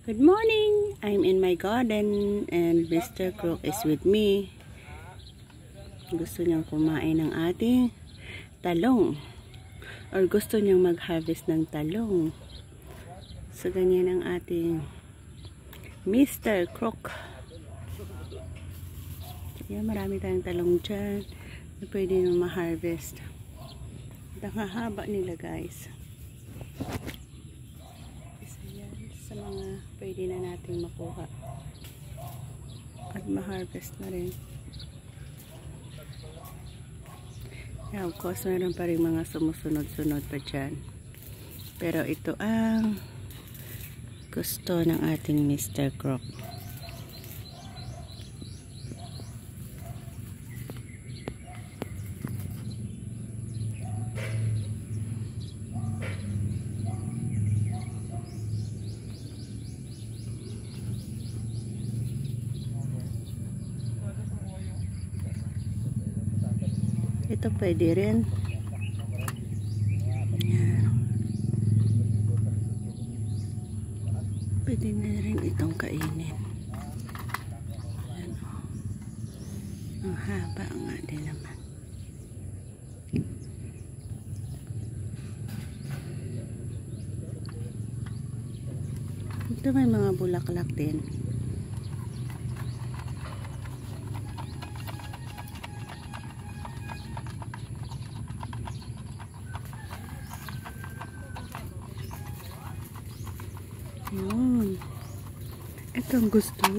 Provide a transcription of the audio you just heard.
Good morning! I'm in my garden and Mr. Crook is with me. Gusto niyang kumain ng ating talong. Or gusto niyang mag-harvest ng talong. So, ganyan ang ating Mr. Crook. Kaya marami tayong talong dyan na pwede nyo ma-harvest. Ang hahaba nila, guys. Sa mga pwede na natin makuha at ma-harvest na rin. Yeah, of course meron pa rin mga sumusunod-sunod pa dyan, pero ito ang gusto ng ating Mr. Crook. Ito pwede rin. Yan. Pwede na rin itong kainin. Yan. Ang haba nga din naman. Ito may mga bulaklak din. Yun. Ito ang gusto.